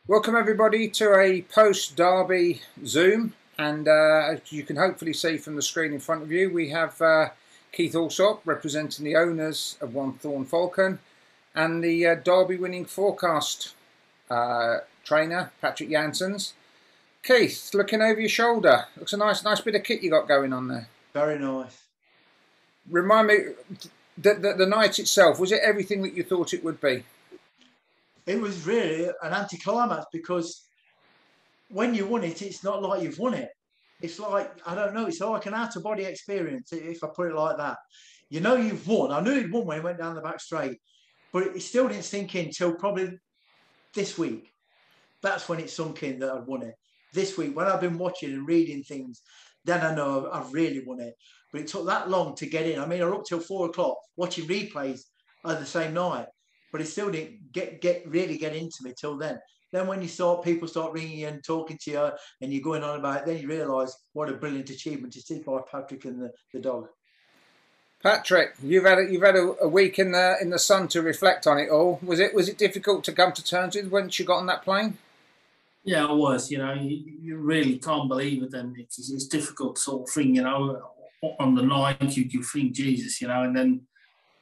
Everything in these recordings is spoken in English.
Welcome everybody to a post-Derby Zoom, and as you can hopefully see from the screen in front of you, we have Keith Allsopp representing the owners of One Thorn Falcon and the Derby winning forecast trainer Patrick Janssens. Keith, looking over your shoulder, looks a nice bit of kit you got going on there. Very nice. Remind me, the night itself, was it everything that you thought it would be? It was really an anticlimax because when you won it, it's not like you've won it. It's like, I don't know, it's like an out-of-body experience, if I put it like that. You know you've won. I knew he'd won when he went down the back straight, but it still didn't sink in till probably this week. That's when it sunk in that I'd won it. This week, when I've been watching and reading things, then I know I've really won it. But it took that long to get in. I mean, I was up till 4 o'clock watching replays of the same night, but it still didn't really get into me till then. Then when people start ringing you and talking to you, and you're going on about it, then you realise what a brilliant achievement it is by Patrick and the dog. Patrick, you've had a week in the sun to reflect on it all. Was it difficult to come to terms with once you got on that plane? Yeah, it was. You really can't believe it, and it's difficult sort of thing. On the night you think Jesus, and then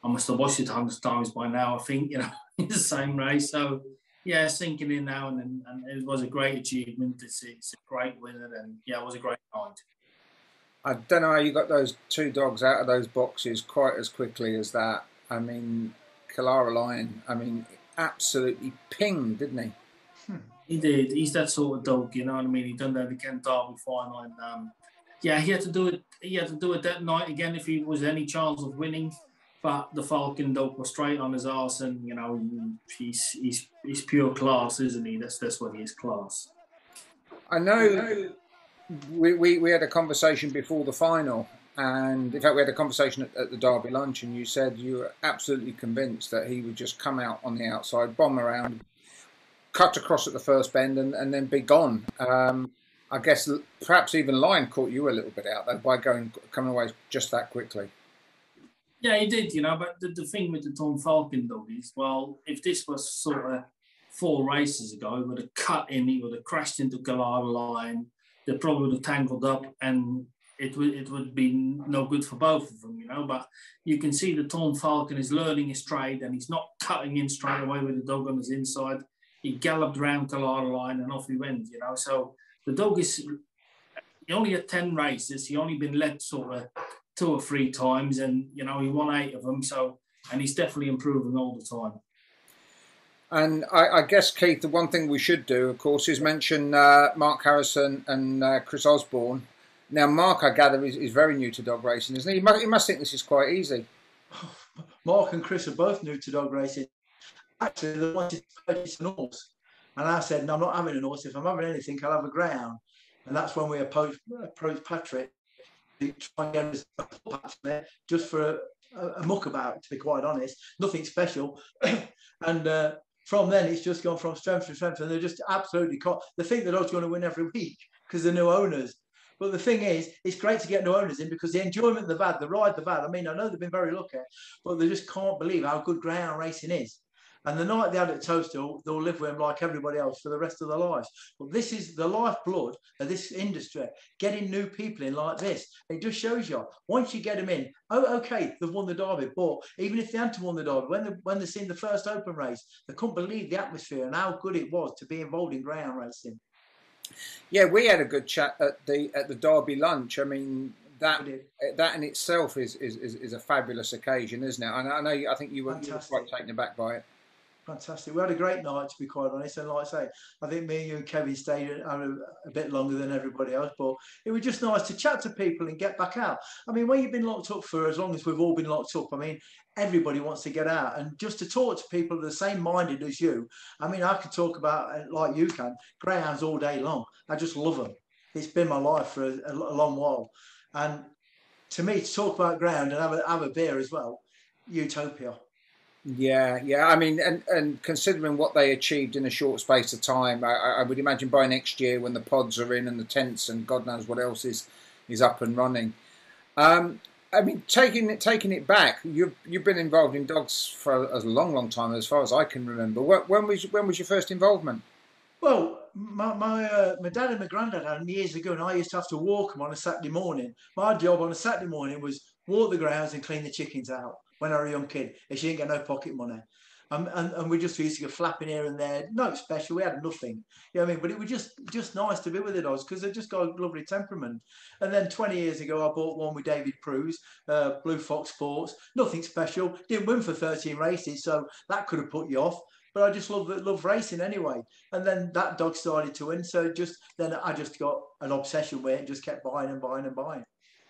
I must have watched it hundreds of times by now. I think in the same race. So yeah, sinking in now, and it was a great achievement. It's a great winner, and yeah, it was a great night. I don't know how you got those two dogs out of those boxes quite as quickly as that. I mean, Kalara Lion, absolutely pinged, didn't he? He did. He's that sort of dog, you know what I mean? He done that again Derby final, and yeah, he had to do it. He had to do it that night again if he was any chance of winning. But the Falcon dog was straight on his arse, and he's pure class, isn't he? That's what he is, class. I know. We had a conversation before the final, and in fact we had a conversation at the Derby lunch, and you said you were absolutely convinced that he would just come out on the outside, bomb around, cut across at the first bend, and then be gone. I guess perhaps even Lion caught you a little bit out there by coming away just that quickly. Yeah, he did, but the thing with the Tom Falcon dog is, well, if this was sort of 4 races ago, he would have cut in, he would have crashed into Kalara Lion, they probably would have tangled up, and it would be no good for both of them, But you can see the Tom Falcon is learning his trade, and he's not cutting in straight away with the dog on his inside. He galloped around Kalara Line and off he went, So the dog he only had 10 races. He only been led sort of 2 or 3 times, and, he won 8 of them. And he's definitely improving all the time. And I guess, Keith, the one thing we should do, of course, is mention Mark Harrison and Chris Osborne. Now, Mark, I gather, is very new to dog racing, isn't he? He must think this is quite easy. Mark and Chris are both new to dog racing. Actually, they wanted to purchase an horse. And I said, no, I'm not having an horse. If I'm having anything, I'll have a greyhound. And that's when we approached Patrick to try and get a patch there just for a muck about, to be quite honest. Nothing special. And from then, it's just gone from strength to strength. And they're just absolutely caught. They think the dog's going to win every week because they're new owners. But the thing is, it's great to get new owners in because the enjoyment they've had, the ride they've had, I mean, I know they've been very lucky, but they just can't believe how good greyhound racing is. And the night they had it at Toadstool, they'll live with him like everybody else for the rest of their lives. But this is the lifeblood of this industry, getting new people in like this. It just shows you, once you get them in, oh, okay, they've won the Derby. But even if they hadn't won the Derby, when they seen the first open race, they couldn't believe the atmosphere and how good it was to be involved in greyhound racing. Yeah, we had a good chat at the Derby lunch. I mean, that in itself is a fabulous occasion, isn't it? I think you were quite taken aback by it. Fantastic. We had a great night, to be quite honest. And like I say, I think me, you and Kevin stayed a bit longer than everybody else. But it was just nice to chat to people and get back out. I mean, when you've been locked up for as long as we've all been locked up, I mean, everybody wants to get out. And just to talk to people that are the same minded as you. I mean, I could talk about, like you can, greyhounds all day long. I just love them. It's been my life for a long while. And to me, to talk about greyhound and have a beer as well, utopia. Yeah. I mean, and considering what they achieved in a short space of time, I would imagine by next year when the pods are in and the tents and God knows what else is up and running. I mean, taking it back, you've been involved in dogs for a long time, as far as I can remember. When was your first involvement? Well, my dad and my granddad had them years ago, and I used to have to walk them on a Saturday morning. My job on a Saturday morning was walk the grounds and clean the chickens out when I was a young kid. And she didn't get no pocket money. And we just used to go flapping here and there. No special, we had nothing. You know what I mean? But it was just nice to be with the dogs because they've just got a lovely temperament. And then 20 years ago, I bought one with David Prue's, Blue Fox Sports. Nothing special. Didn't win for 13 races, so that could have put you off. But I just love racing anyway. And then that dog started to win. So then I just got an obsession with it and just kept buying and buying and buying.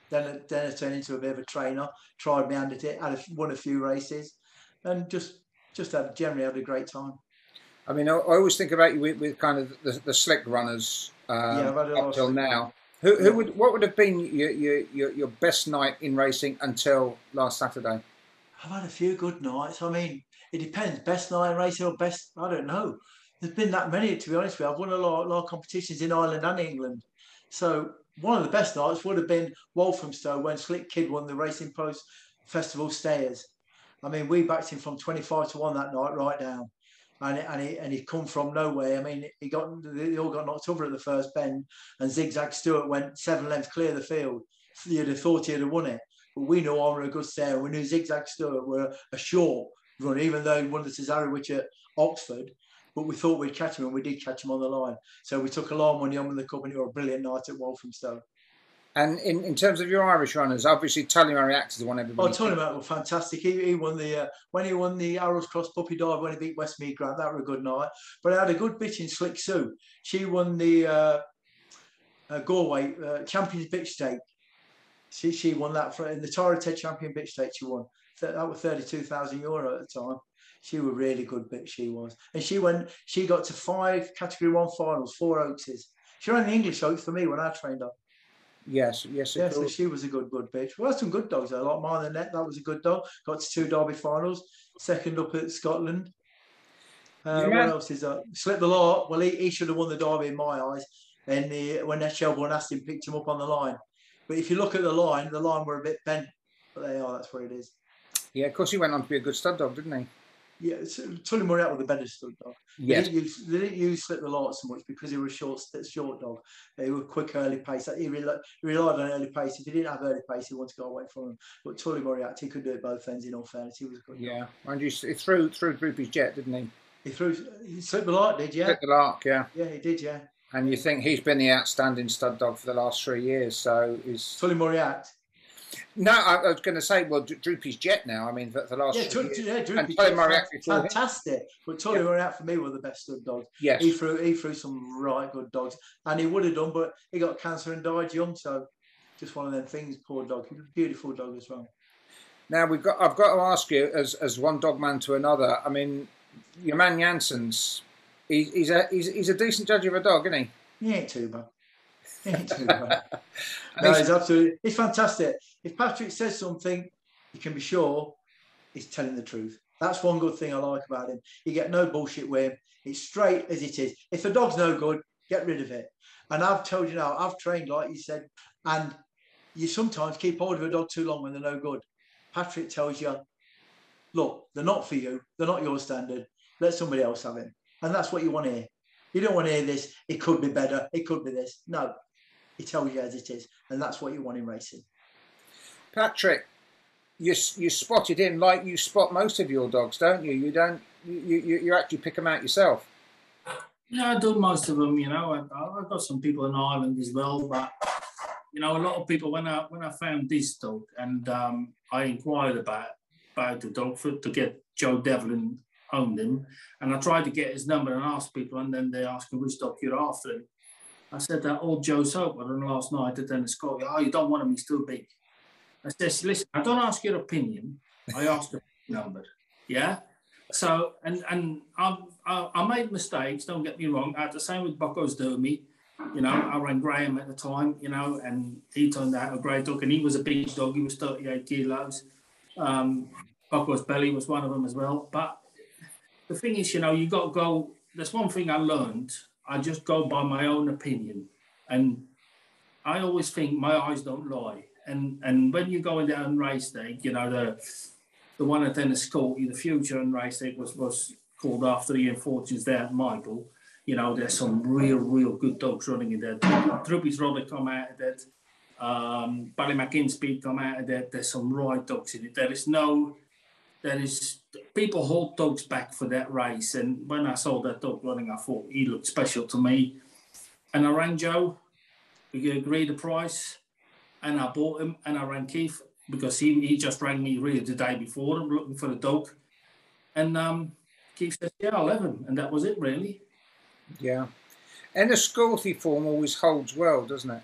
Then it turned into a bit of a trainer, tried my hand at it, won a few races, and just generally had a great time. I mean, I always think about you with kind of the slick runners up till now. What would have been your best night in racing until last Saturday? I've had a few good nights. I mean, it depends. Best night in racing or best, I don't know. There's been that many, to be honest with you. I've won a lot of competitions in Ireland and England. So one of the best nights would have been Walthamstow when Slick Kid won the Racing Post Festival Stayers. I mean, we backed him from 25-1 that night right down. And he come from nowhere. I mean, they all got knocked over at the first bend, and Zigzag Stewart went 7 lengths clear of the field. You'd have thought he'd have won it. But we knew I were a good stayer. We knew Zigzag Stewart were a short run, even though he won the Cesarewitch at Oxford. But we thought we'd catch him, and we did catch him on the line. So we took a long money on with the cup, and it was a brilliant night at Walthamstow. And in terms of your Irish runners, obviously Tully Marriott is the one everybody. Oh, Tully Marriott was fantastic. He won when he won the Arrows Cross Puppy Dive when he beat Westmead Grant. That was a good night. But I had a good bitch in Slick Sue. She won the Galway Champions Bitch Stake. She won that in the Tara Ted Champion Bitch Stake. She won that was €32,000 at the time. She was a really good bitch. She was, and she got to 5 Category 1 finals, 4 Oakses. She ran the English Oaks for me when I trained her. Yes. So she was a good bitch. We had some good dogs though, like Mine the Net. That was a good dog. Got to 2 Derby finals. Second up at Scotland. What else is that? Slip the Law. Well, he should have won the Derby in my eyes. And when that Shelbourne Aston picked him up on the line. But if you look at the line were a bit bent. But they are. That's where it is. Yeah, of course he went on to be a good stud dog, didn't he? Yeah, Tully Marriott was the better stud dog. Yes. They didn't use Slip the Light so much because he was a short dog. He was quick early pace. He relied on early pace. If he didn't have early pace, he wanted to go away from him. But Tully Marriott, he could do it both ends. In all fairness, he was a good dog. Yeah, and he threw Droopy's jet, didn't he? He slipped the Light, did yeah? Slipped the Lark, yeah. Yeah, he did, yeah. And you think he's been the outstanding stud dog for the last 3 years? So is Tully Marriott. No, I was going to say, well, Droopy's jet now. I mean, for the last Droopy's jet, fantastic. But Tully Marriott for me was the best stud dog. Yes, he threw some right good dogs, and he would have done, but he got cancer and died young. So just one of them things. Poor dog. He was a beautiful dog as well. Now I've got to ask you, as one dog man to another. I mean, your man Janssens, he's a decent judge of a dog, isn't he? He ain't too bad. No, he's fantastic. If Patrick says something, you can be sure he's telling the truth. That's one good thing I like about him. You get no bullshit with him. It's straight as it is. If the dog's no good, get rid of it. And I've told you now, I've trained, like you said, and you sometimes keep hold of a dog too long when they're no good. Patrick tells you, look, they're not for you. They're not your standard. Let somebody else have him. And that's what you want to hear. You don't want to hear this, it could be better, it could be this. No, he tells you as it is. And that's what you want in racing. Patrick, you spotted him like you spot most of your dogs, don't you? You actually pick them out yourself. Yeah, I do most of them, you know. I've got some people in Ireland as well, but, you know, a lot of people, when I found this dog and I inquired about the dog to get Joe Devlin owned him, and I tried to get his number and ask people, and then they asked me which dog you're after him. I said that old Joe Soap on last night at Dennis Scott. Oh, you don't want him, he's too big. I said, listen, I don't ask your opinion, I ask the number. Yeah? So, and I made mistakes, don't get me wrong. I had the same with Bucko's Dermy. You know, I ran Graham at the time, you know, and he turned out a great dog, and he was a big dog, he was 38 kilos. Bucko's Belly was one of them as well. But the thing is, you know, you got to go, there's one thing I learned, I just go by my own opinion. And I always think my eyes don't lie. And when you're going down race day, you know, the one at Dennis Court, the Future and race day was called after the unfortunates there at Michael. You know, there's some real good dogs running in there. Truby's Rodder come out of that. Ballymackinspeed come out of that. There's some right dogs in it. People hold dogs back for that race. And when I saw that dog running, I thought he looked special to me. And I rang Joe. We agreed the price. And I bought him. And I rang Keith because he just rang me really the day before, looking for the dog. And Keith said, yeah, I'll have him. And that was it, really. Yeah. And the Scorthy form always holds well, doesn't it?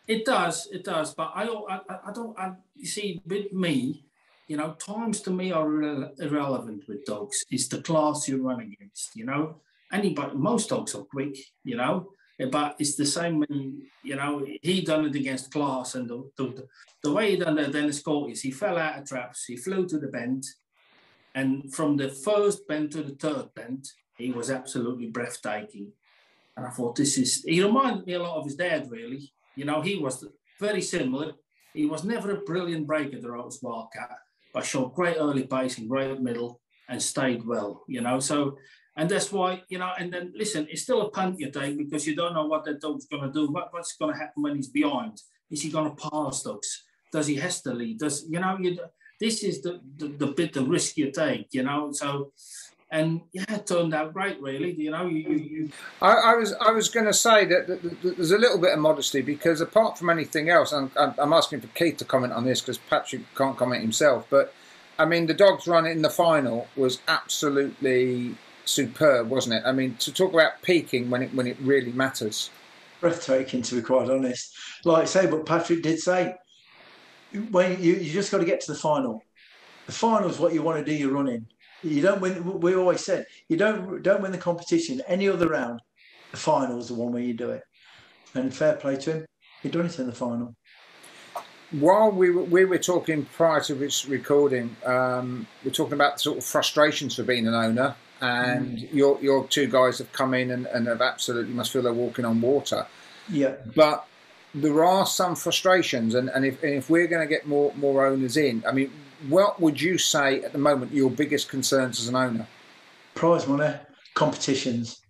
It does. But you see, with me, you know, times to me are irrelevant with dogs. It's the class you run against, you know. Most dogs are quick, you know, but it's the same when, you know, he done it against class, and the way he done that Dennis Scorthy, he fell out of traps, he flew to the bend, and from the first bend to the third bend, he was absolutely breathtaking. And I thought, he reminded me a lot of his dad, really. You know, he was very similar. He was never a brilliant breaker, the Rose Wildcat, but showed great early pace and great middle and stayed well, you know. So, and that's why, you know, and then listen, it's still a punt you take because you don't know what that dog's going to do. What's going to happen when he's behind? Is he going to pass dogs? Does he has to lead? This is the bit of risk you take, you know. So, and yeah, it turned out great, really. You know, I was going to say that there's a little bit of modesty because apart from anything else, and I'm asking for Keith to comment on this because Patrick can't comment himself. But I mean, the dog's run in the final was absolutely superb, wasn't it? I mean, to talk about peaking when it really matters. Breathtaking, to be quite honest. Like I say, but Patrick did say, when you just got to get to the final. The final is what you want to do. You're running. You don't win. We always said you don't win the competition any other round. The final is the one where you do it. And fair play to him. He done it in the final. While we were talking prior to this recording, we're talking about the sort of frustrations for being an owner, and your two guys have come in and have absolutely must feel they're walking on water. Yeah. But there are some frustrations, and if we're going to get more owners in, I mean, what would you say at the moment your biggest concerns as an owner? Prize money, competitions.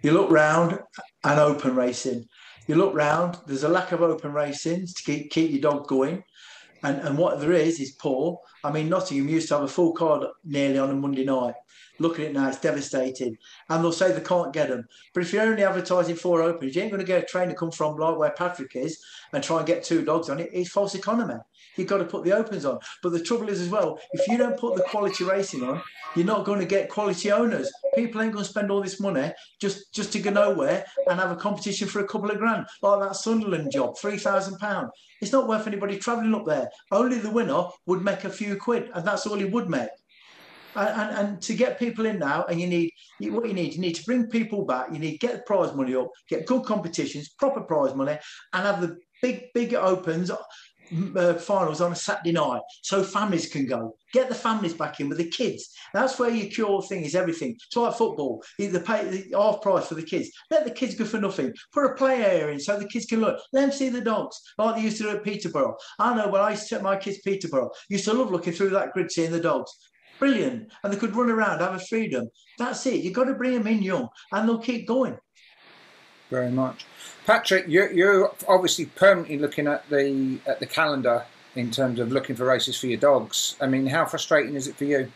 You look round and open racing. You look round, there's a lack of open racing to keep your dog going. And what there is poor. I mean, Nottingham used to have a full card nearly on a Monday night. Look at it now, it's devastating. And they'll say they can't get them. But if you're only advertising 4 opens, you ain't going to get a trainer come from like where Patrick is and try and get 2 dogs on it. It's false economy. You've got to put the opens on. But the trouble is as well, if you don't put the quality racing on, you're not going to get quality owners. People ain't going to spend all this money just to go nowhere and have a competition for a couple of grand. Like that Sunderland job, £3,000. It's not worth anybody travelling up there. Only the winner would make a few quid, and that's all he would make. And to get people in now, and you need to bring people back. You need to get the prize money up, get good competitions, proper prize money, and have the big opens. Finals on a Saturday night so families can go. Get the families back in with the kids. That's where your cure thing is everything. It's like football. You pay the half price for the kids. Let the kids go for nothing. Put a play area in so the kids can look. Let them see the dogs like they used to do at Peterborough. I know when I used to take my kids to Peterborough, used to love looking through that grid seeing the dogs. Brilliant. And they could run around, have a freedom. That's it. You've got to bring them in young and they'll keep going. Very much. Patrick, you're obviously permanently looking at the calendar in terms of looking for races for your dogs. I mean, how frustrating is it for you?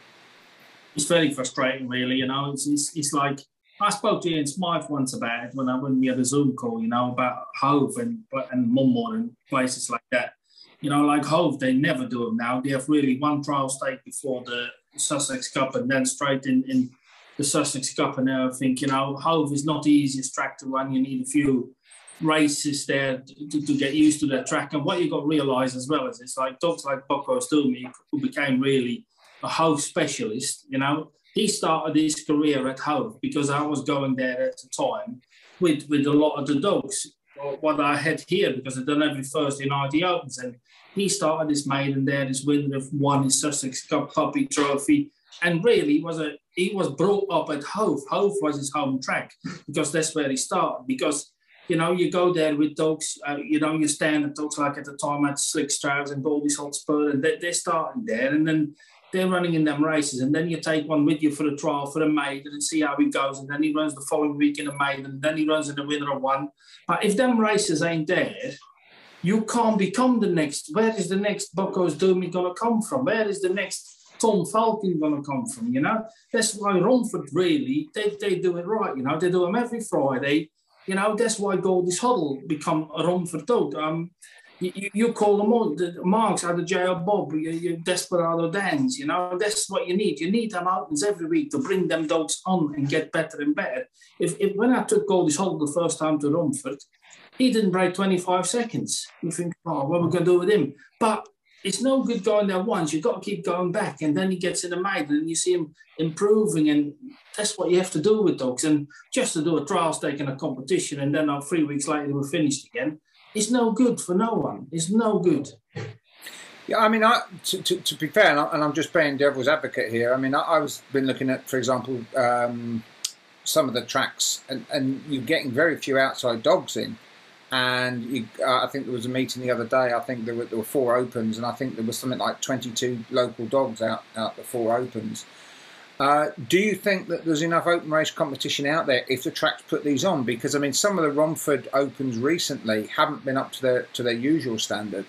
It's very frustrating, really. You know, it's like I spoke to Ian Smythe once about it when we had a Zoom call. You know, about Hove and Mummor and places like that. You know, like Hove, they never do them now. They have really one trial stake before the Sussex Cup and then straight in the Sussex Cup, and I think, you know, Hove is not the easiest track to run. You need a few races there to get used to that track. And what you got to realise as well is it's like dogs like Bocco Stumi, who became really a Hove specialist, you know. He started his career at Hove because I was going there at the time with a lot of the dogs, what I had here, because I'd done every Thursday night he opens. And he started his maiden there, this winner of won his Sussex Cup Puppy Trophy. And really, he was brought up at Hove. Hove was his home track because that's where he started. Because, you know, you go there with dogs, you know, you stand at dogs like at the time at Slick Strauss and Goldie's Hotspur, and they're starting there. And then they're running in them races, and then you take one with you for the trial for the maiden and see how he goes, and then he runs the following week in the maiden, and then he runs in the winner of one. But if them races ain't there, you can't become the next. Where is the next Bucco's Doomy going to come from? Where is the next Tom Falcon going to come from? You know, that's why Romford really they do it right. You know, they do them every Friday. You know, that's why Goldie's Huddle become a Romford dog. You call them all, the Marks out of J.R. Bob, your Desperado Dans, you know, that's what you need. You need them outings every week to bring them dogs on and get better and better. If when I took Goldie's Huddle the first time to Romford, he didn't break 25 seconds. You think, oh, what are we going to do with him? But it's no good going there once. You've got to keep going back. And then he gets in the maiden and you see him improving. And that's what you have to do with dogs. And just to do a trial stake in a competition and then 3 weeks later we're finished again, it's no good for no one. It's no good. Yeah, I mean, to be fair, and I'm just playing devil's advocate here, I mean, I was been looking at, for example, some of the tracks, and you're getting very few outside dogs in. And I think there was a meeting the other day. I think there were 4 opens, and I think there was something like 22 local dogs out the 4 opens. Do you think that there's enough open race competition out there if the tracks put these on? Because I mean, some of the Romford Opens recently haven't been up to their usual standard.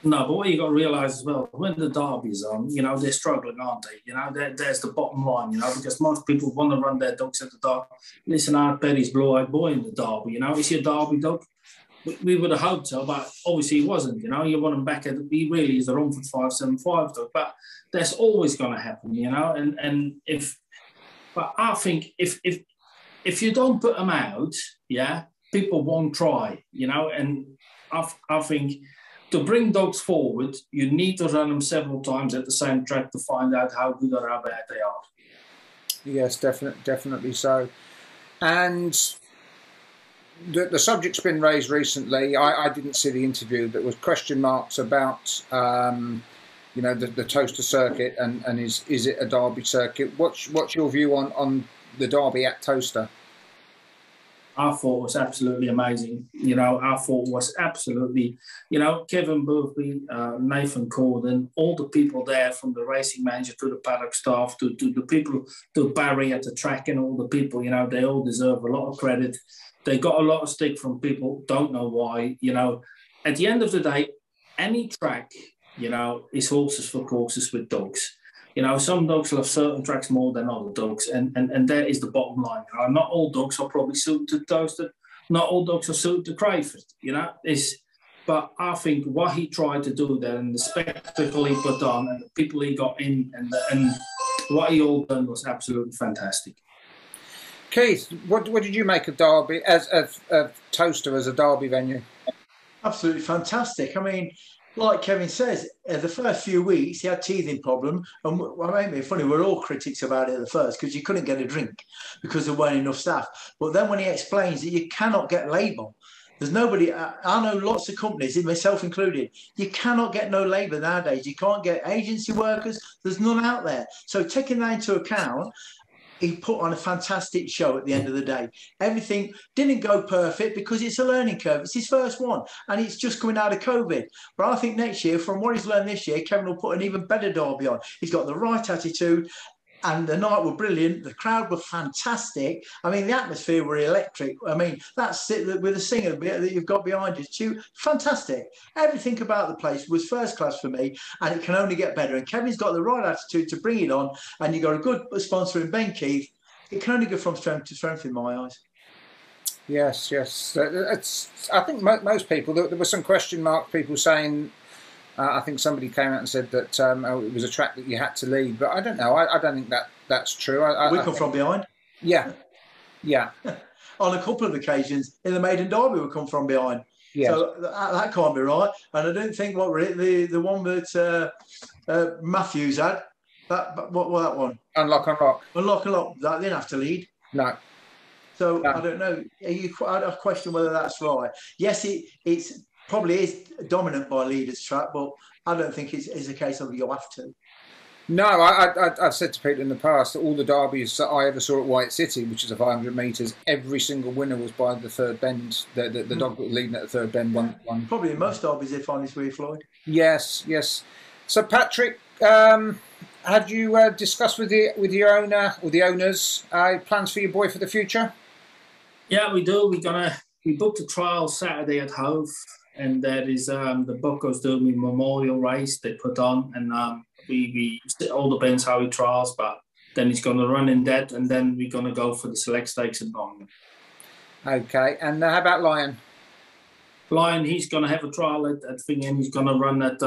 No, but what you got to realise as well, when the derby's on, you know, they're struggling, aren't they? You know, there's the bottom line, you know, because most people want to run their dogs at the derby. Listen, Art Perry's Blue-Eyed Boy in the derby, you know, is he a derby dog? We would have hoped so, but obviously he wasn't, you know. You want him back he really is a Romford 575 dog, but that's always going to happen, you know. But I think if you don't put them out, yeah, people won't try, you know. And I think to bring dogs forward, you need to run them several times at the same track to find out how good or how bad they are. Yes, definitely so. And the subject's been raised recently. I didn't see the interview. There was question marks about, you know, the Toaster circuit and is it a Derby circuit? What's your view on the Derby at Toaster? I thought it was absolutely amazing. You know, I thought it was absolutely, you know, Kevin Boothby, Nathan Corden, all the people there, from the racing manager to the paddock staff to the people, to Barry at the track and all the people, you know, they all deserve a lot of credit. They got a lot of stick from people, don't know why. You know, at the end of the day, any track, you know, is horses for courses with dogs. You know, some dogs love certain tracks more than other dogs, and that is the bottom line. You know, not all dogs are probably suited to Toaster. Not all dogs are suited to Crayford, you know. But I think what he tried to do there and the spectacle he put on and the people he got in and what he all done was absolutely fantastic. Keith, what did you make of Derby as Toaster as a Derby venue? Absolutely fantastic. I mean, like Kevin says, the first few weeks he had teething problem, and what made me funny, we're all critics about it at the first because you couldn't get a drink because there weren't enough staff. But then when he explains that you cannot get labour, there's nobody. I know lots of companies, myself included, you cannot get no labour nowadays. You can't get agency workers. There's none out there. So taking that into account, he put on a fantastic show at the end of the day. Everything didn't go perfect because it's a learning curve. It's his first one, and it's just coming out of COVID. But I think next year, from what he's learned this year, Kevin will put an even better Derby on. He's got the right attitude, and the night were brilliant. The crowd were fantastic. I mean, the atmosphere were electric. I mean, that's it with the singer bit that you've got behind you too. Fantastic. Everything about the place was first class for me, and it can only get better. And Kevin's got the right attitude to bring it on, and you've got a good sponsor in Ben Keith. It can only go from strength to strength in my eyes. Yes. I think most people, there were some question mark people saying, I think somebody came out and said that it was a track that you had to lead, but I don't know. I don't think that's true. We come from behind. Yeah. On a couple of occasions in the maiden derby, we come from behind. Yeah. So that can't be right. And I don't think the one that Matthews had. What that one? Unlock. That didn't have to lead. No. So no. I don't know. I question whether that's right. Yes, it's probably is dominant by leaders track, but I don't think it's a case of you have to. No, I've said to people in the past that all the derbies that I ever saw at White City, which is a 500 metres, every single winner was by the third bend. The dog that was leading at the third bend won. Probably in most derbies they find this way, Floyd. Yes. So Patrick, Have you discussed with your owner or the owners plans for your boy for the future? Yeah, we do. We booked a trial Saturday at Hove, and that is the Buccos doing the memorial race they put on, and we it all depends how he trials, but then he's going to run in that, and then we're going to go for the select stakes at Nottingham. Okay, and how about Lion? Lion, he's going to have a trial at Thing, and he's going to run at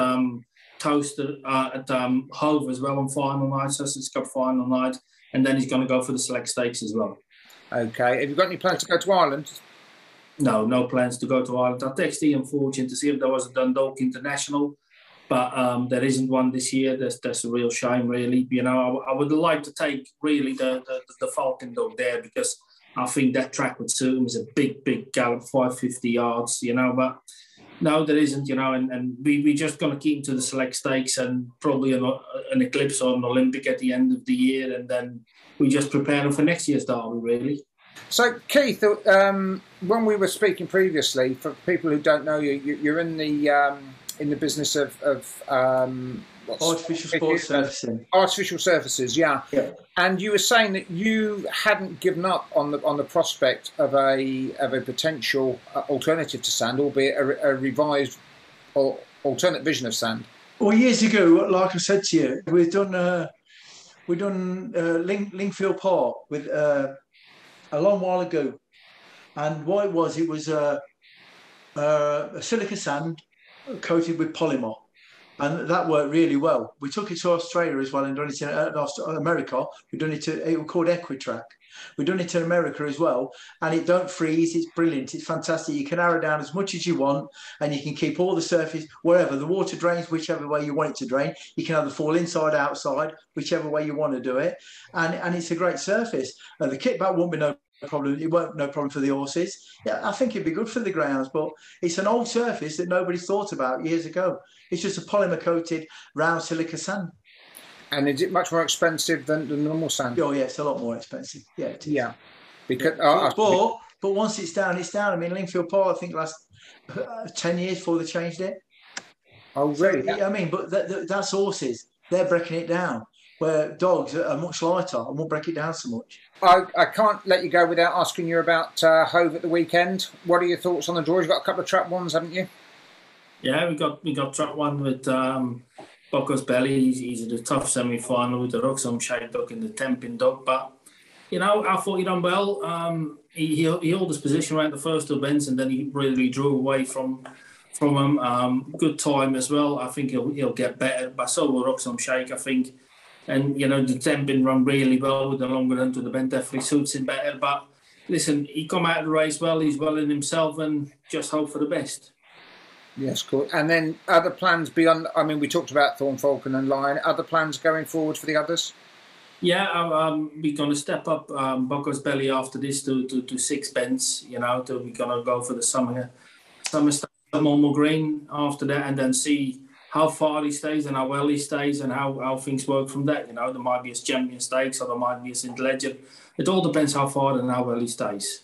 Toast at Hove as well on final night, Sussex Cup final night, and then he's going to go for the select stakes as well. Okay, have you got any plans to go to Ireland? No plans to go to Ireland. I texted Ian Fortune to see if there was a Dundalk International, but there isn't one this year. That's a real shame, really. You know, I would like to take really the Falcon Dog there, because I think that track would suit him. It's a big gallop, 550 yards, you know, but no, there isn't, you know, and we're just going to keep him to the select stakes and probably an Eclipse or an Olympic at the end of the year, and then we just prepare him for next year's Derby, really. So, Keith, when we were speaking previously, for people who don't know you, you're in the business of artificial sports surfacing. Artificial surfaces, yeah. And you were saying that you hadn't given up on the prospect of a potential alternative to sand, albeit a revised or alternate vision of sand. Well, years ago, like I said to you, we've done Lingfield Park with a long while ago, and what it was a silica sand coated with polymer. And that worked really well. We took it to Australia as well and done it in America. It was called Equitrack. We've done it in America as well. And it don't freeze. It's brilliant. It's fantastic. You can narrow down as much as you want, and you can keep all the surface, wherever. The water drains whichever way you want it to drain. You can either fall inside, outside, whichever way you want to do it. And it's a great surface. The kickback won't be no problem. It won't no problem for the horses. Yeah, I think it'd be good for the grounds, but it's an old surface that nobody thought about years ago. It's just a polymer coated round silica sand. And is it much more expensive than the normal sand? Oh yeah, it's a lot more expensive. Yeah, it is. Yeah, because but once it's down, it's down. I mean, Lingfield Park, I think last 10 years before they changed it. Oh really? So, I mean, but that's horses. They're breaking it down. Where dogs are much lighter and won't break it down so much. I can't let you go without asking you about Hove at the weekend. What are your thoughts on the draw? You've got a couple of trap ones, haven't you? Yeah, we got trap one with Buccos Belly. He's in the tough semi-final with the Roxham Shade Dog and the Tempin Dog. But, you know, I thought he done well. He held his position around the first two bends, and then he really drew away from him. Good time as well. I think he'll get better. But so will Roxham Shake, I think. And, you know, the Tempin run really well with the longer run to the bend. Definitely suits him better. But, listen, he come out of the race well. He's well in himself, and just hope for the best. Yes, cool. And then other plans beyond, I mean, we talked about Thorn, Falcon and Lion. Other plans going forward for the others? Yeah, we're going to step up Buccos Belly after this to 6 bends, you know. We're going to go for the summer stuff, Momo Green after that, and then see how far he stays and how well he stays and how things work from that. You know, there might be a Champion Stakes or there might be a St. Legend. It all depends how far and how well he stays.